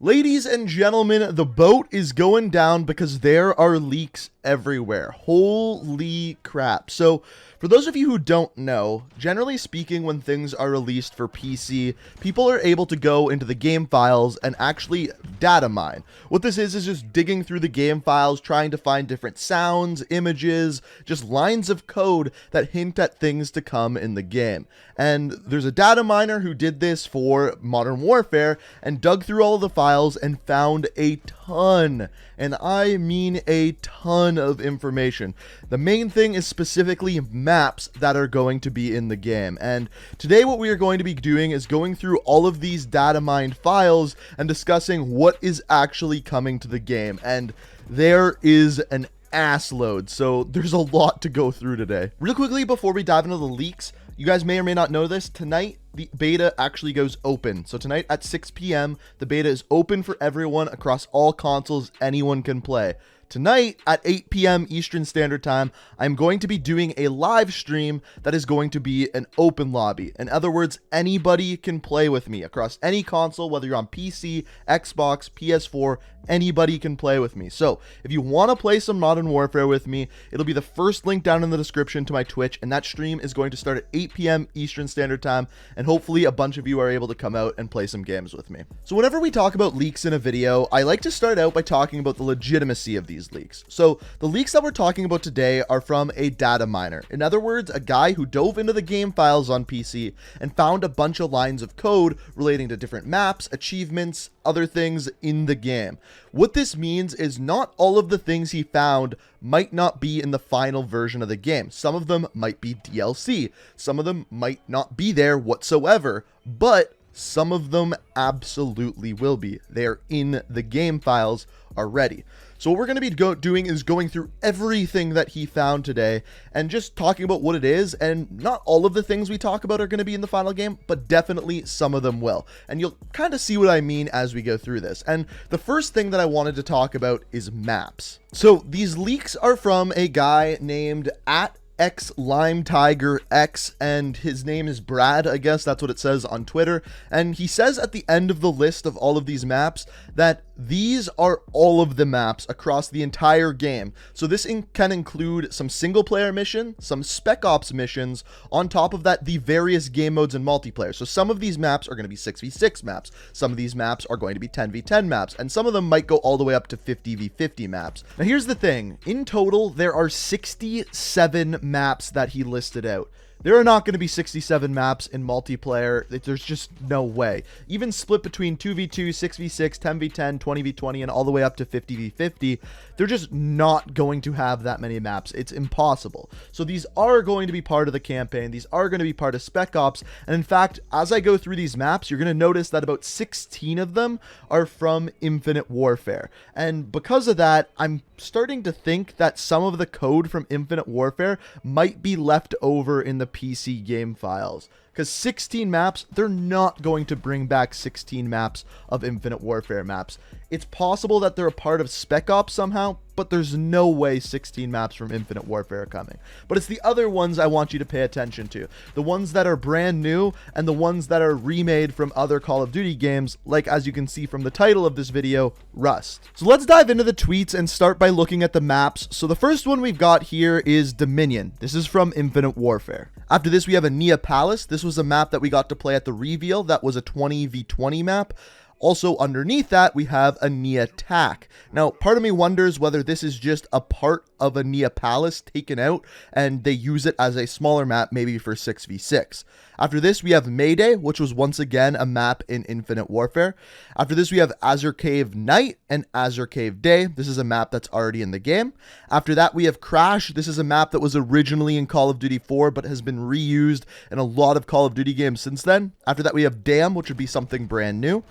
Ladies and gentlemen, the boat is going down because there are leaks everywhere. Holy crap. So, for those of you who don't know, generally speaking, when things are released for PC, people are able to go into the game files and actually data mine. What this is just digging through the game files, trying to find different sounds, images, just lines of code that hint at things to come in the game. And there's a data miner who did this for Modern Warfare and dug through all of the files and found a ton, and I mean a ton of information. The main thing is specifically maps that are going to be in the game. And today what we are going to be doing is going through all of these data mined files and discussing what is actually coming to the game. And there is an ass load, so there's a lot to go through today. Real quickly before we dive into the leaks, you guys may or may not know this, tonight the beta actually goes open. So tonight at 6 p.m. the beta is open for everyone across all consoles. Anyone can play. Tonight at 8 p.m. Eastern Standard Time, I'm going to be doing a live stream that is going to be an open lobby. In other words, anybody can play with me across any console, whether you're on PC, Xbox, PS4, anybody can play with me. So if you want to play some Modern Warfare with me, it'll be the first link down in the description to my Twitch, and that stream is going to start at 8 p.m. Eastern Standard Time, and hopefully a bunch of you are able to come out and play some games with me. So whenever we talk about leaks in a video, I like to start out by talking about the legitimacy of these leaks. So the leaks that we're talking about today are from a data miner. In other words, a guy who dove into the game files on PC and found a bunch of lines of code relating to different maps, achievements, other things in the game. What this means is not all of the things he found might not be in the final version of the game. Some of them might be DLC. Some of them might not be there whatsoever, but some of them absolutely will be. They're in the game files already. So what we're going to be doing is going through everything that he found today and just talking about what it is. And not all of the things we talk about are going to be in the final game, but definitely some of them will. And you'll kind of see what I mean as we go through this. And the first thing that I wanted to talk about is maps. So these leaks are from a guy named @XLimeTigerX, and his name is Brad, I guess that's what it says on Twitter. And he says at the end of the list of all of these maps that these are all of the maps across the entire game. So this can include some single player mission, some spec ops missions, on top of that the various game modes and multiplayer. So some of these maps are going to be 6v6 maps, some of these maps are going to be 10v10 maps, and some of them might go all the way up to 50v50 maps. Now here's the thing, in total there are 67 maps that he listed out. There are not going to be 67 maps in multiplayer. There's just no way. Even split between 2v2, 6v6, 10v10, 20v20, and all the way up to 50v50, they're just not going to have that many maps. It's impossible. So these are going to be part of the campaign. These are going to be part of Spec Ops. And in fact, as I go through these maps, you're going to notice that about 16 of them are from Infinite Warfare. And because of that, I'm starting to think that some of the code from Infinite Warfare might be left over in the PC game files. Because 16 maps, they're not going to bring back 16 maps of Infinite Warfare maps. It's possible that they're a part of Spec Ops somehow, but there's no way 16 maps from Infinite Warfare are coming. But it's the other ones I want you to pay attention to. The ones that are brand new and the ones that are remade from other Call of Duty games, like as you can see from the title of this video, Rust. So let's dive into the tweets and start by looking at the maps. So the first one we've got here is Dominion. This is from Infinite Warfare. After this, we have Ania Palace. This was a map that we got to play at the reveal. That was a 20v20 map. Also underneath that, we have Ania TAC. Now, part of me wonders whether this is just a part of Ania Palace taken out and they use it as a smaller map, maybe for 6v6. After this, we have Mayday, which was once again a map in Infinite Warfare. After this, we have Azure Cave Night and Azure Cave Day. This is a map that's already in the game. After that, we have Crash. This is a map that was originally in Call of Duty 4, but has been reused in a lot of Call of Duty games since then. After that, we have Dam, which would be something brand new.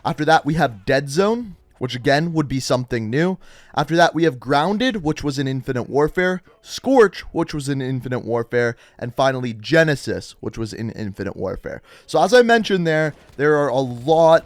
After that, we have Dead Zone, which again would be something new. After that, we have Grounded, which was in Infinite Warfare, Scorch, which was in Infinite Warfare, and finally Genesis, which was in Infinite Warfare. So as I mentioned there are a lot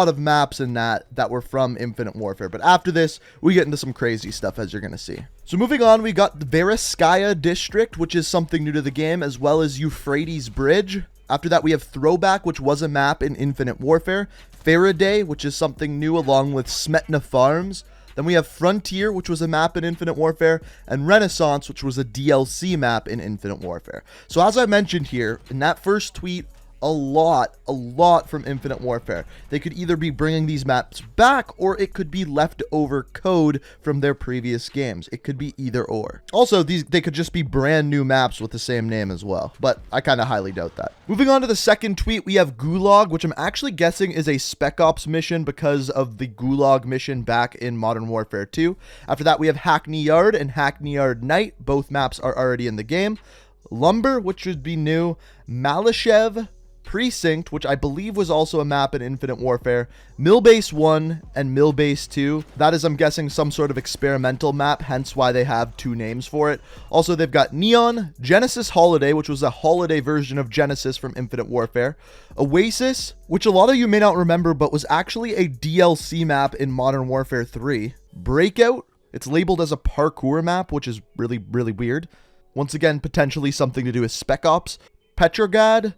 of maps in that were from Infinite Warfare. But after this, we get into some crazy stuff, as you're going to see. So moving on, we got the Veriskaya District, which is something new to the game, as well as Euphrates Bridge. After that, we have Throwback, which was a map in Infinite Warfare. Faraday, which is something new along with Smetna Farms. Then we have Frontier, which was a map in Infinite Warfare, and Renaissance, which was a DLC map in Infinite Warfare. So as I mentioned here, in that first tweet, a lot from Infinite Warfare. They could either be bringing these maps back, or it could be leftover code from their previous games. It could be either or. Also, they could just be brand new maps with the same name as well, but I kind of highly doubt that. Moving on to the second tweet, we have Gulag, which I'm actually guessing is a Spec Ops mission because of the Gulag mission back in Modern Warfare 2. After that, we have Hackney Yard and Hackney Yard Night. Both maps are already in the game. Lumber, which would be new. Malashev Precinct, which I believe was also a map in Infinite Warfare, Millbase 1 and Millbase 2. That is, I'm guessing, some sort of experimental map, hence why they have two names for it. Also, they've got Neon, Genesis Holiday, which was a holiday version of Genesis from Infinite Warfare, Oasis, which a lot of you may not remember, but was actually a DLC map in Modern Warfare 3, Breakout, it's labeled as a parkour map, which is really weird. Once again, potentially something to do with Spec Ops, Petrograd,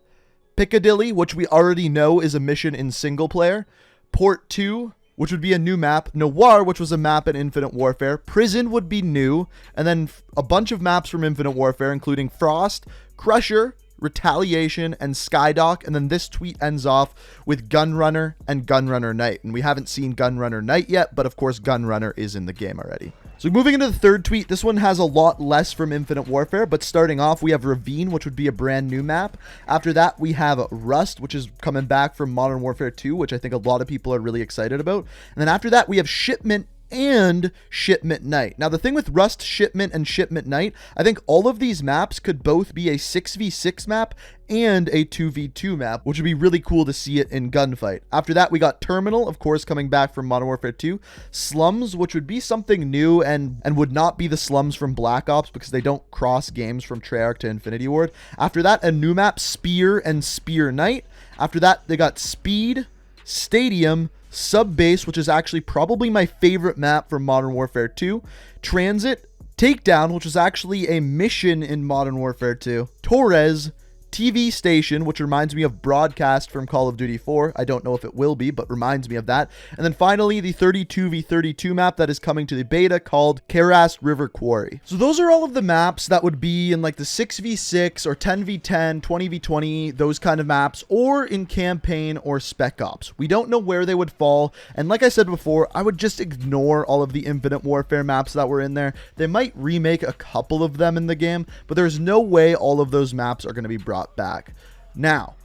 Piccadilly, which we already know is a mission in single player. Port 2, which would be a new map. Noir, which was a map in Infinite Warfare. Prison would be new. And then a bunch of maps from Infinite Warfare, including Frost, Crusher, Retaliation, and Skydock. And then this tweet ends off with Gunrunner and Gunrunner Night. And we haven't seen Gunrunner Night yet, but of course Gunrunner is in the game already. So moving into the third tweet, this one has a lot less from Infinite Warfare, but starting off, we have Ravine, which would be a brand new map. After that, we have Rust, which is coming back from Modern Warfare 2, which I think a lot of people are really excited about. And then after that, we have Shipment and Shipment Night. Now, the thing with Rust, Shipment, and Shipment Night, I think all of these maps could both be a 6v6 map and a 2v2 map, which would be really cool to see it in Gunfight. After that, we got Terminal, of course, coming back from Modern Warfare 2. Slums, which would be something new and would not be the Slums from Black Ops because they don't cross games from Treyarch to Infinity Ward. After that, a new map, Spear and Spear Night. After that, they got Speed, Stadium, Subbase, which is actually probably my favorite map from Modern Warfare 2, Transit, Takedown, which was actually a mission in Modern Warfare 2, Torres, TV Station, which reminds me of Broadcast from Call of Duty 4. I don't know if it will be, but reminds me of that. And then finally, the 32v32 map that is coming to the beta called Karas River Quarry. So those are all of the maps that would be in like the 6v6 or 10v10, 20v20, those kind of maps, or in campaign or Spec Ops. We don't know where they would fall. And like I said before, I would just ignore all of the Infinite Warfare maps that were in there. They might remake a couple of them in the game, but there's no way all of those maps are going to be brought back. Now,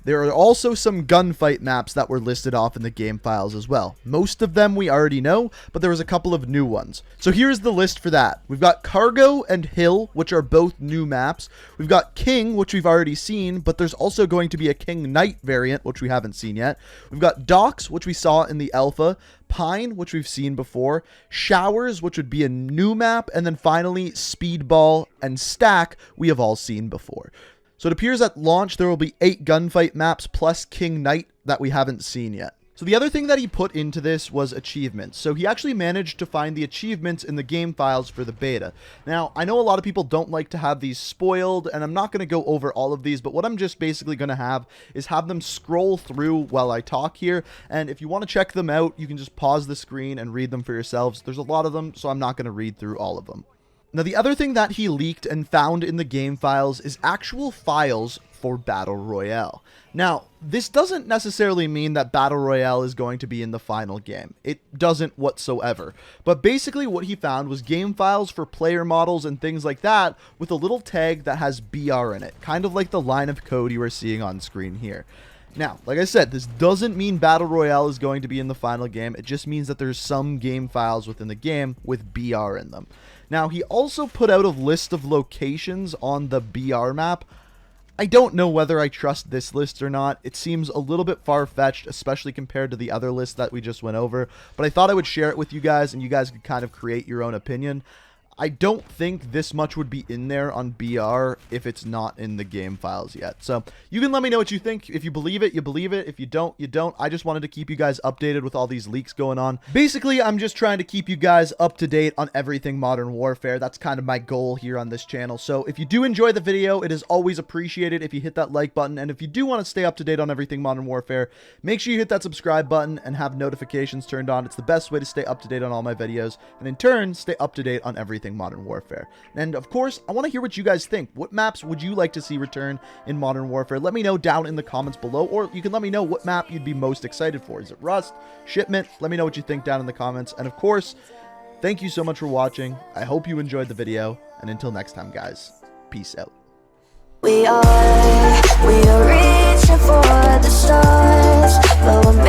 there are also some Gunfight maps that were listed off in the game files as well. Most of them we already know, but there was a couple of new ones. So here's the list for that. We've got Cargo and Hill, which are both new maps. We've got King, which we've already seen, but there's also going to be a King Knight variant, which we haven't seen yet. We've got Docks, which we saw in the alpha. Pine, which we've seen before. Showers, which would be a new map. And then finally, Speedball and Stack, we have all seen before. So it appears at launch there will be 8 Gunfight maps plus King Knight that we haven't seen yet. So the other thing that he put into this was achievements. So he actually managed to find the achievements in the game files for the beta. Now, I know a lot of people don't like to have these spoiled, and I'm not going to go over all of these, but what I'm just basically going to have is have them scroll through while I talk here. And if you want to check them out, you can just pause the screen and read them for yourselves. There's a lot of them, so I'm not going to read through all of them. Now, the other thing that he leaked and found in the game files is actual files for Battle Royale. Now, this doesn't necessarily mean that Battle Royale is going to be in the final game. It doesn't whatsoever. But basically what he found was game files for player models and things like that with a little tag that has BR in it, kind of like the line of code you are seeing on screen here. Now, like I said, this doesn't mean Battle Royale is going to be in the final game. It just means that there's some game files within the game with BR in them. Now, he also put out a list of locations on the BR map. I don't know whether I trust this list or not. It seems a little bit far-fetched, especially compared to the other list that we just went over. But I thought I would share it with you guys, and you guys could kind of create your own opinion. I don't think this much would be in there on BR if it's not in the game files yet. So you can let me know what you think. If you believe it, you believe it. If you don't, you don't. I just wanted to keep you guys updated with all these leaks going on. Basically, I'm just trying to keep you guys up to date on everything Modern Warfare. That's kind of my goal here on this channel. So if you do enjoy the video, it is always appreciated if you hit that like button. And if you do want to stay up to date on everything Modern Warfare, make sure you hit that subscribe button and have notifications turned on. It's the best way to stay up to date on all my videos, and in turn, stay up to date on everything Modern Warfare. And of course, I want to hear what you guys think. What maps would you like to see return in Modern Warfare? Let me know down in the comments below, or you can let me know what map you'd be most excited for. Is it Rust? Shipment? Let me know what you think down in the comments. And of course, thank you so much for watching. I hope you enjoyed the video, and until next time, guys, peace out. We are reaching for the stars, but we're